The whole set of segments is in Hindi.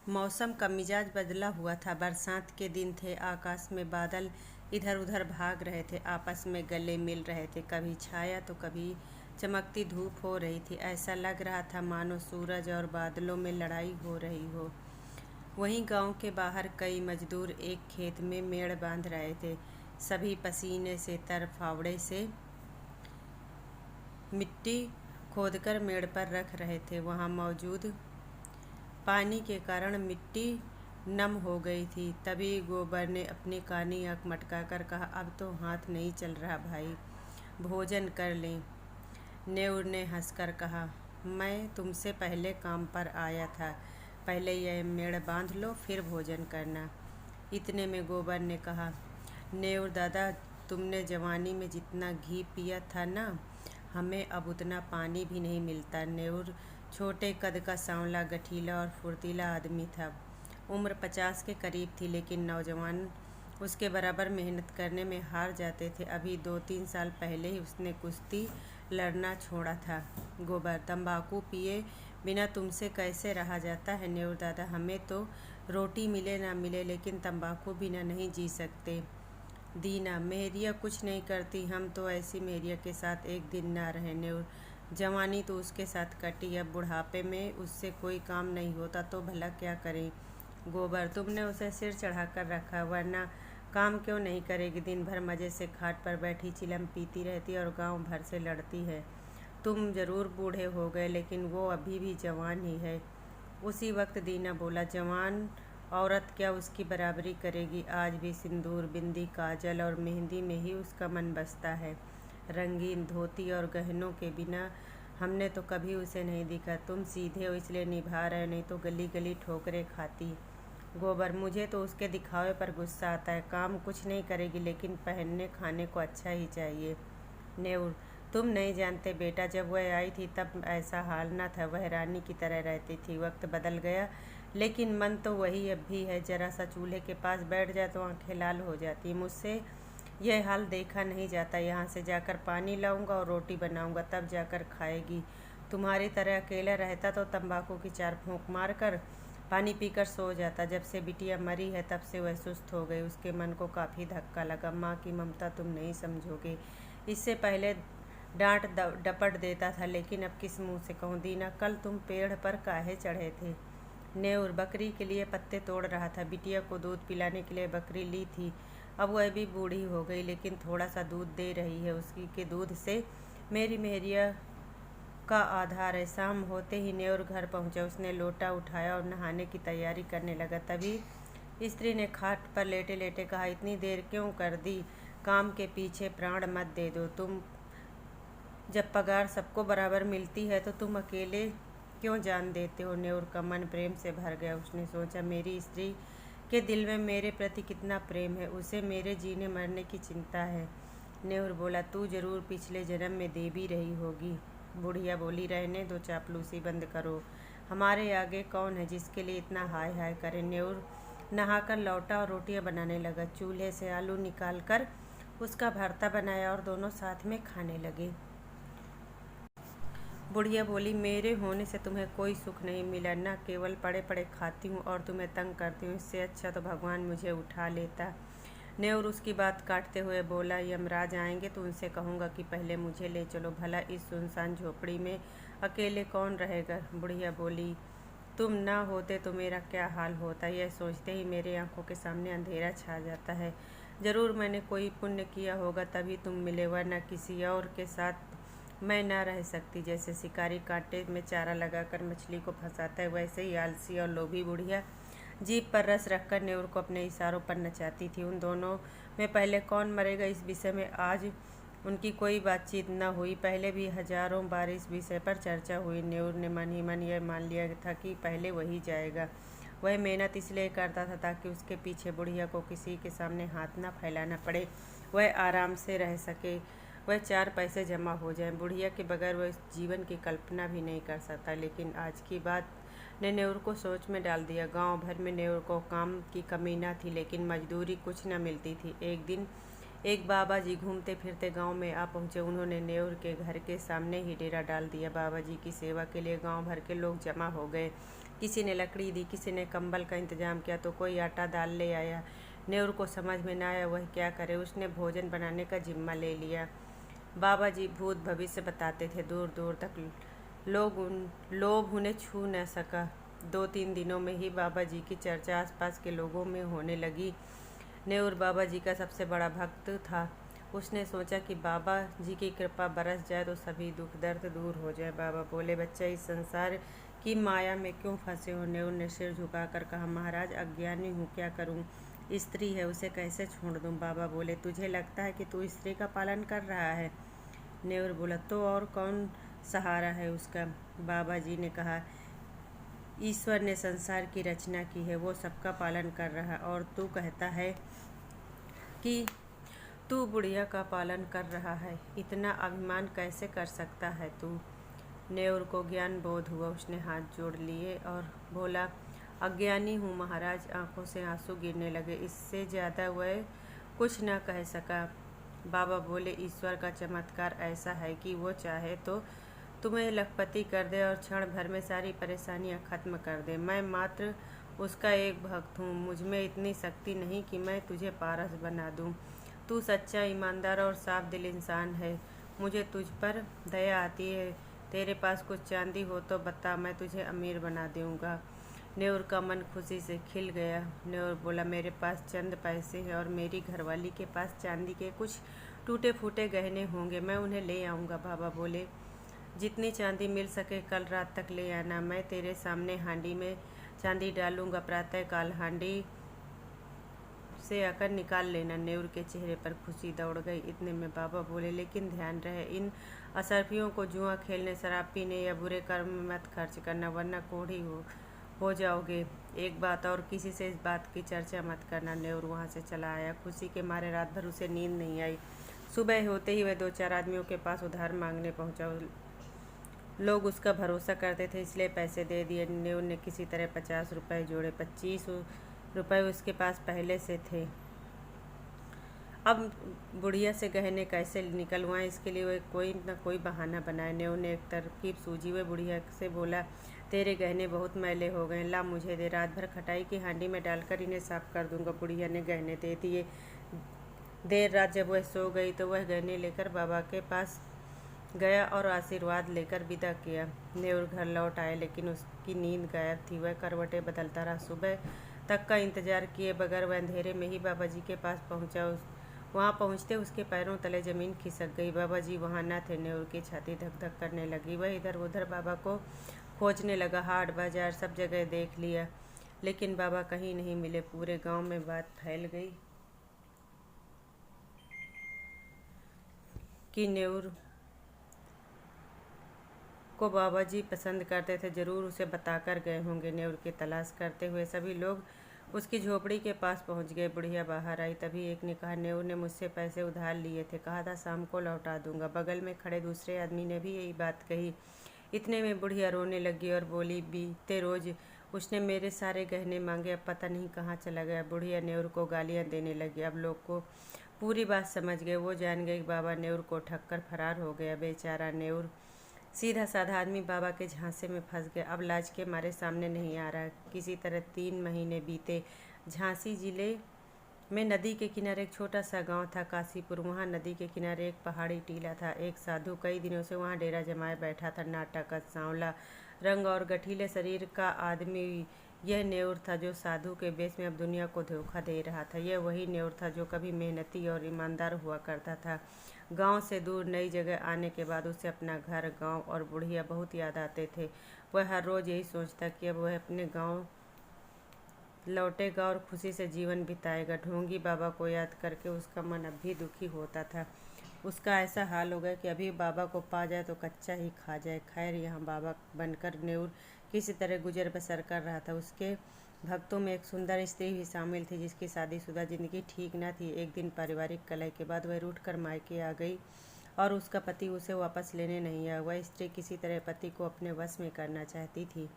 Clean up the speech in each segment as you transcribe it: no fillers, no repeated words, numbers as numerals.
मौसम का मिजाज बदला हुआ था। बरसात के दिन थे। आकाश में बादल इधर उधर भाग रहे थे, आपस में गले मिल रहे थे। कभी छाया तो कभी चमकती धूप हो रही थी। ऐसा लग रहा था मानो सूरज और बादलों में लड़ाई हो रही हो। वहीं गांव के बाहर कई मजदूर एक खेत में मेड़ बांध रहे थे। सभी पसीने से तर, फावड़े से मिट्टी खोदकर मेड़ पर रख रहे थे। वहां मौजूद पानी के कारण मिट्टी नम हो गई थी। तभी गोबर ने अपनी कानी आँख मटकाकर कहा, अब तो हाथ नहीं चल रहा भाई, भोजन कर लें। नेउर ने हंसकर कहा, मैं तुमसे पहले काम पर आया था। पहले यह मेड़ बांध लो, फिर भोजन करना। इतने में गोबर ने कहा, नेउर दादा, तुमने जवानी में जितना घी पिया था ना, हमें अब उतना पानी भी नहीं मिलता। नेउर छोटे कद का सांवला, गठीला और फुर्तीला आदमी था। उम्र 50 के करीब थी, लेकिन नौजवान उसके बराबर मेहनत करने में हार जाते थे। अभी 2-3 साल पहले ही उसने कुश्ती लड़ना छोड़ा था। गोबर, तंबाकू पिए बिना तुमसे कैसे रहा जाता है नेउर दादा? हमें तो रोटी मिले ना मिले, लेकिन तंबाकू बिना नहीं जी सकते। दीना, मेहरिया कुछ नहीं करती, हम तो ऐसी मेहरिया के साथ एक दिन ना रहे नेउर। जवानी तो उसके साथ कटी, अब बुढ़ापे में उससे कोई काम नहीं होता तो भला क्या करें? गोबर, तुमने उसे सिर चढ़ाकर रखा, वरना काम क्यों नहीं करेगी? दिन भर मज़े से खाट पर बैठी चिलम पीती रहती और गांव भर से लड़ती है। तुम जरूर बूढ़े हो गए, लेकिन वो अभी भी जवान ही है। उसी वक्त दीना बोला, जवान औरत क्या उसकी बराबरी करेगी? आज भी सिंदूर, बिंदी, काजल और मेहंदी में ही उसका मन बसता है। रंगीन धोती और गहनों के बिना हमने तो कभी उसे नहीं देखा। तुम सीधे हो इसलिए निभा रहे, नहीं तो गली गली ठोकरें खाती। गोबर, मुझे तो उसके दिखावे पर गुस्सा आता है। काम कुछ नहीं करेगी, लेकिन पहनने खाने को अच्छा ही चाहिए। नेउर, तुम नहीं जानते बेटा, जब वह आई थी तब ऐसा हाल न था। वह रानी की तरह रहती थी। वक्त बदल गया, लेकिन मन तो वही अब भी है। जरा सा चूल्हे के पास बैठ जाए तो आंखें लाल हो जाती। मुझसे यह हाल देखा नहीं जाता। यहाँ से जाकर पानी लाऊंगा और रोटी बनाऊंगा, तब जाकर खाएगी। तुम्हारी तरह अकेला रहता तो तंबाकू की 4 फूंक मारकर पानी पीकर सो जाता। जब से बिटिया मरी है तब से वह सुस्त हो गई। उसके मन को काफ़ी धक्का लगा। माँ की ममता तुम नहीं समझोगे। इससे पहले डांट डपट देता था, लेकिन अब किस मुंह से कहूँ? दीना, कल तुम पेड़ पर काहे चढ़े थे? नेउर, बकरी के लिए पत्ते तोड़ रहा था। बिटिया को दूध पिलाने के लिए बकरी ली थी। अब वह भी बूढ़ी हो गई, लेकिन थोड़ा सा दूध दे रही है। उसकी के दूध से मेरी मेहरिया का आधार है। शाम होते ही नेउर घर पहुंचा। उसने लोटा उठाया और नहाने की तैयारी करने लगा। तभी स्त्री ने खाट पर लेटे लेटे कहा, इतनी देर क्यों कर दी? काम के पीछे प्राण मत दे दो। तुम जब पगार सबको बराबर मिलती है तो तुम अकेले क्यों जान देते हो? नेउर का मन प्रेम से भर गया। उसने सोचा, मेरी स्त्री के दिल में मेरे प्रति कितना प्रेम है। उसे मेरे जीने मरने की चिंता है। नेउर बोला, तू जरूर पिछले जन्म में देवी रही होगी। बुढ़िया बोली, रहने दो, चापलूसी बंद करो। हमारे आगे कौन है जिसके लिए इतना हाय हाय करे? नेउर नहाकर लौटा और रोटियां बनाने लगा। चूल्हे से आलू निकाल कर उसका भरता बनाया और दोनों साथ में खाने लगे। बुढ़िया बोली, मेरे होने से तुम्हें कोई सुख नहीं मिला, न केवल पड़े पड़े खाती हूँ और तुम्हें तंग करती हूँ। इससे अच्छा तो भगवान मुझे उठा लेता। नेउर उसकी बात काटते हुए बोला, यमराज आएंगे तो उनसे कहूँगा कि पहले मुझे ले चलो। भला इस सुनसान झोपड़ी में अकेले कौन रहेगा? बुढ़िया बोली, तुम ना होते तो मेरा क्या हाल होता? यह सोचते ही मेरे आंखों के सामने अंधेरा छा जाता है। जरूर मैंने कोई पुण्य किया होगा, तभी तुम मिले, वरना किसी और के साथ मैं ना रह सकती। जैसे शिकारी कांटे में चारा लगाकर मछली को फंसाता है, वैसे ही आलसी और लोभी बुढ़िया जीभ पर रस रखकर नेउर को अपने इशारों पर नचाती थी। उन दोनों में पहले कौन मरेगा, इस विषय में आज उनकी कोई बातचीत न हुई। पहले भी हजारों बार इस विषय पर चर्चा हुई। नेउर ने मन ही मन यह मान लिया था कि पहले वही जाएगा। वह मेहनत इसलिए करता था ताकि उसके पीछे बुढ़िया को किसी के सामने हाथ न फैलाना पड़े, वह आराम से रह सके, वह 4 पैसे जमा हो जाएं। बुढ़िया के बगैर वह इस जीवन की कल्पना भी नहीं कर सकता। लेकिन आज की बात ने नेउर को सोच में डाल दिया। गांव भर में नेउर को काम की कमी न थी, लेकिन मजदूरी कुछ न मिलती थी। एक दिन एक बाबा जी घूमते फिरते गांव में आ पहुंचे। उन्होंने नेउर के घर के सामने ही डेरा डाल दिया। बाबा जी की सेवा के लिए गांव भर के लोग जमा हो गए। किसी ने लकड़ी दी, किसी ने कंबल का इंतजाम किया, तो कोई आटा दाल ले आया। नेउर को समझ में न आया वह क्या करे। उसने भोजन बनाने का जिम्मा ले लिया। बाबा जी भूत भविष्य बताते थे। दूर दूर तक लोभ उन्हें छू न सका। 2-3 दिनों में ही बाबा जी की चर्चा आसपास के लोगों में होने लगी। नेउर बाबा जी का सबसे बड़ा भक्त था। उसने सोचा कि बाबा जी की कृपा बरस जाए तो सभी दुख दर्द दूर हो जाए। बाबा बोले, बच्चा इस संसार की माया में क्यों फंसे हो? नेउर ने सिर झुकाकर कहा, महाराज अज्ञानी हूँ, क्या करूँ? स्त्री है, उसे कैसे छोड़ दूँ? बाबा बोले, तुझे लगता है कि तू स्त्री का पालन कर रहा है? नेउर बोला, तो और कौन सहारा है उसका? बाबा जी ने कहा, ईश्वर ने संसार की रचना की है, वो सबका पालन कर रहा है, और तू कहता है कि तू बुढ़िया का पालन कर रहा है। इतना अभिमान कैसे कर सकता है तू? नेउर को ज्ञान बोध हुआ। उसने हाथ जोड़ लिए और बोला, अज्ञानी हूँ महाराज। आंखों से आंसू गिरने लगे। इससे ज़्यादा वह कुछ न कह सका। बाबा बोले, ईश्वर का चमत्कार ऐसा है कि वो चाहे तो तुम्हें लखपति कर दे और क्षण भर में सारी परेशानियां खत्म कर दे। मैं मात्र उसका एक भक्त हूँ। मुझ में इतनी शक्ति नहीं कि मैं तुझे पारस बना दूँ। तू सच्चा, ईमानदार और साफ दिल इंसान है। मुझे तुझ पर दया आती है। तेरे पास कुछ चांदी हो तो बता, मैं तुझे अमीर बना दूँगा। नेउर का मन खुशी से खिल गया। नेउर बोला, मेरे पास चंद पैसे हैं और मेरी घरवाली के पास चांदी के कुछ टूटे फूटे गहने होंगे, मैं उन्हें ले आऊँगा। बाबा बोले, जितनी चांदी मिल सके कल रात तक ले आना। मैं तेरे सामने हांडी में चांदी डालूँगा। प्रातःकाल हांडी से आकर निकाल लेना। नेउर के चेहरे पर खुशी दौड़ गई। इतने में बाबा बोले, लेकिन ध्यान रहे, इन असरफियों को जुआ खेलने, शराब पीने या बुरे कर्म में मत खर्च करना, वरना कोढ़ी हो जाओगे। एक बात और, किसी से इस बात की चर्चा मत करना। नेउर वहाँ से चला आया। खुशी के मारे रात भर उसे नींद नहीं आई। सुबह होते ही वह 2-4 आदमियों के पास उधार मांगने पहुंचा। लोग उसका भरोसा करते थे, इसलिए पैसे दे दिए। नेउर ने किसी तरह 50 रुपये जोड़े। 25 रुपये उसके पास पहले से थे। अब बुढ़िया से गहने कैसे निकलवाएं, इसके लिए वह कोई न कोई बहाना बनाए। नेउर ने एक तरकीब सूझी। वह बुढ़िया से बोला, तेरे गहने बहुत मैले हो गए, ला मुझे दे। रात भर खटाई की हांडी में डालकर इन्हें साफ कर दूंगा। बुढ़िया ने गहने दे दिए। देर रात जब वह सो गई तो वह गहने लेकर बाबा के पास गया और आशीर्वाद लेकर विदा किया। नेउर घर लौट आया, लेकिन उसकी नींद गायब थी। वह करवटें बदलता रहा। सुबह तक का इंतजार किए बगैर वह अंधेरे में ही बाबा जी के पास पहुंचा। वहां पहुंचते उसके पैरों तले जमीन खिसक गई। बाबा जी वहां न थे। नेउर की छाती धक धक करने लगी। वह इधर उधर बाबा को खोजने लगा। हाट बाजार सब जगह देख लिया, लेकिन बाबा कहीं नहीं मिले। पूरे गांव में बात फैल गई कि नेउर को बाबा जी पसंद करते थे, जरूर उसे बताकर गए होंगे। नेउर की तलाश करते हुए सभी लोग उसकी झोपड़ी के पास पहुंच गए। बुढ़िया बाहर आई। तभी एक ने कहा, नेउर ने मुझसे पैसे उधार लिए थे, कहा था शाम को लौटा दूंगा। बगल में खड़े दूसरे आदमी ने भी यही बात कही। इतने में बुढ़िया रोने लगी और बोली, बीते रोज उसने मेरे सारे गहने मांगे, अब पता नहीं कहाँ चला गया। बुढ़िया नेउर को गालियाँ देने लगी। अब लोग को पूरी बात समझ गए। वो जान गए कि बाबा नेउर को ठग कर फरार हो गया। बेचारा नेउर, सीधा साधा आदमी, बाबा के झांसे में फंस गया। अब लाज के मारे सामने नहीं आ रहा। किसी तरह 3 महीने बीते। झांसी जिले में नदी के किनारे एक छोटा सा गांव था, काशीपुर। वहां नदी के किनारे एक पहाड़ी टीला था। एक साधु कई दिनों से वहां डेरा जमाए बैठा था। नाटा, सांवला रंग और गठीले शरीर का आदमी यह नेउर था, जो साधु के वेश में अब दुनिया को धोखा दे रहा था। यह वही नेउर था जो कभी मेहनती और ईमानदार हुआ करता था। गांव से दूर नई जगह आने के बाद उसे अपना घर, गांव और बुढ़िया बहुत याद आते थे। वह हर रोज़ यही सोचता कि अब वह अपने गांव लौटेगा और खुशी से जीवन बिताएगा। ढोंगी बाबा को याद करके उसका मन अब भी दुखी होता था। उसका ऐसा हाल हो गया कि अभी बाबा को पा जाए तो कच्चा ही खा जाए। खैर, यहाँ बाबा बनकर नेउर किसी तरह गुजर बसर कर रहा था। उसके भक्तों में एक सुंदर स्त्री भी शामिल थी, जिसकी शादीशुदा जिंदगी ठीक न थी। एक दिन पारिवारिक कलह के बाद वह रूठकर मायके आ गई और उसका पति उसे वापस लेने नहीं आया। वह स्त्री किसी तरह पति को अपने वश में करना चाहती थी।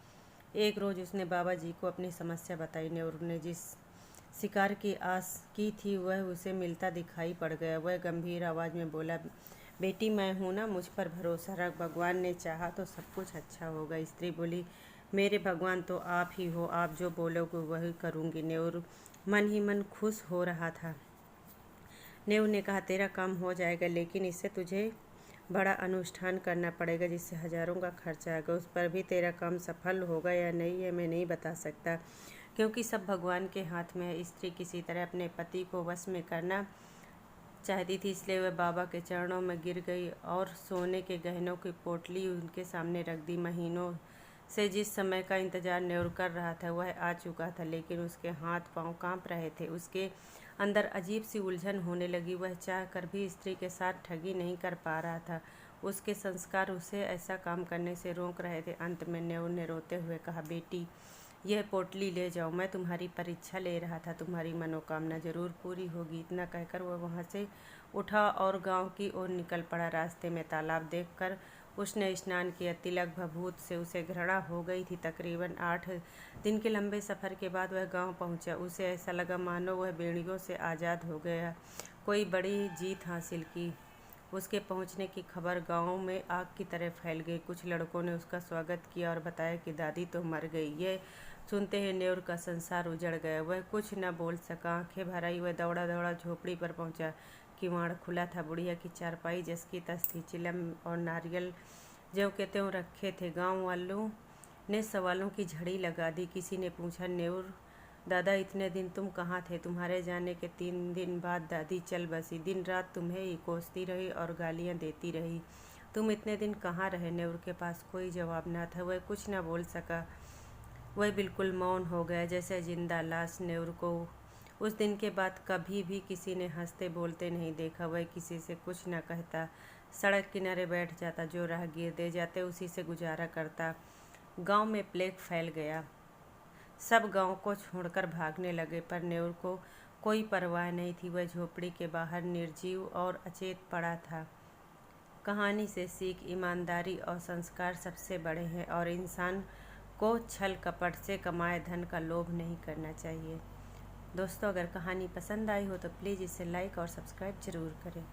एक रोज़ उसने बाबा जी को अपनी समस्या बताई। नेउर ने जिस शिकार की आस की थी वह उसे मिलता दिखाई पड़ गया। वह गंभीर आवाज़ में बोला, बेटी मैं हूँ ना, मुझ पर भरोसा रख, भगवान ने चाहा तो सब कुछ अच्छा होगा। स्त्री बोली, मेरे भगवान तो आप ही हो, आप जो बोलोगे वही करूँगी। न्यूर मन ही मन खुश हो रहा था। न्यूर ने कहा, तेरा काम हो जाएगा, लेकिन इससे तुझे बड़ा अनुष्ठान करना पड़ेगा जिससे हजारों का खर्चा आएगा। उस पर भी तेरा काम सफल होगा या नहीं ये मैं नहीं बता सकता, क्योंकि सब भगवान के हाथ में है। स्त्री किसी तरह अपने पति को वश में करना चाहती थी, इसलिए वह बाबा के चरणों में गिर गई और सोने के गहनों की पोटली उनके सामने रख दी। महीनों से जिस समय का इंतजार न्यूर कर रहा था वह आ चुका था, लेकिन उसके हाथ पांव कांप रहे थे। उसके अंदर अजीब सी उलझन होने लगी। वह चाह कर भी स्त्री के साथ ठगी नहीं कर पा रहा था। उसके संस्कार उसे ऐसा काम करने से रोक रहे थे। अंत में न्यूर ने रोते हुए कहा, बेटी, यह पोटली ले जाओ, मैं तुम्हारी परीक्षा ले रहा था, तुम्हारी मनोकामना जरूर पूरी होगी। इतना कहकर वह वहाँ से उठा और गांव की ओर निकल पड़ा। रास्ते में तालाब देखकर उसने स्नान किया। तिलक भभूत से उसे घृणा हो गई थी। तकरीबन 8 दिन के लंबे सफ़र के बाद वह गांव पहुंचा। उसे ऐसा लगा मानो वह बेड़ियों से आज़ाद हो गया, कोई बड़ी जीत हासिल की। उसके पहुंचने की खबर गांव में आग की तरह फैल गई। कुछ लड़कों ने उसका स्वागत किया और बताया कि दादी तो मर गई। यह सुनते ही न्यूर का संसार उजड़ गया। वह कुछ न बोल सका। आंखें भर आई। वह दौड़ा दौड़ा झोपड़ी पर पहुंचा। किवाड़ खुला था। बुढ़िया की चारपाई जस की तस थी। चिलम और नारियल ज्यों के त्यों रखे थे। गांव वालों ने सवालों की झड़ी लगा दी। किसी ने पूछा, न्यूर दादा, इतने दिन तुम कहाँ थे? तुम्हारे जाने के 3 दिन बाद दादी चल बसी। दिन रात तुम्हें ही कोसती रही और गालियाँ देती रही। तुम इतने दिन कहाँ रहे? न्यूर के पास कोई जवाब न था। वह कुछ न बोल सका। वह बिल्कुल मौन हो गया, जैसे जिंदा लाश। न्यूर को उस दिन के बाद कभी भी किसी ने हंसते बोलते नहीं देखा। वह किसी से कुछ न कहता, सड़क किनारे बैठ जाता, जो राहगीर दे जाते उसी से गुजारा करता। गांव में प्लेग फैल गया। सब गांव को छोड़कर भागने लगे, पर न्यूर को कोई परवाह नहीं थी। वह झोपड़ी के बाहर निर्जीव और अचेत पड़ा था। कहानी से सीख, ईमानदारी और संस्कार सबसे बड़े हैं और इंसान को छल कपट से कमाए धन का लोभ नहीं करना चाहिए। दोस्तों, अगर कहानी पसंद आई हो तो प्लीज़ इसे लाइक और सब्सक्राइब ज़रूर करें।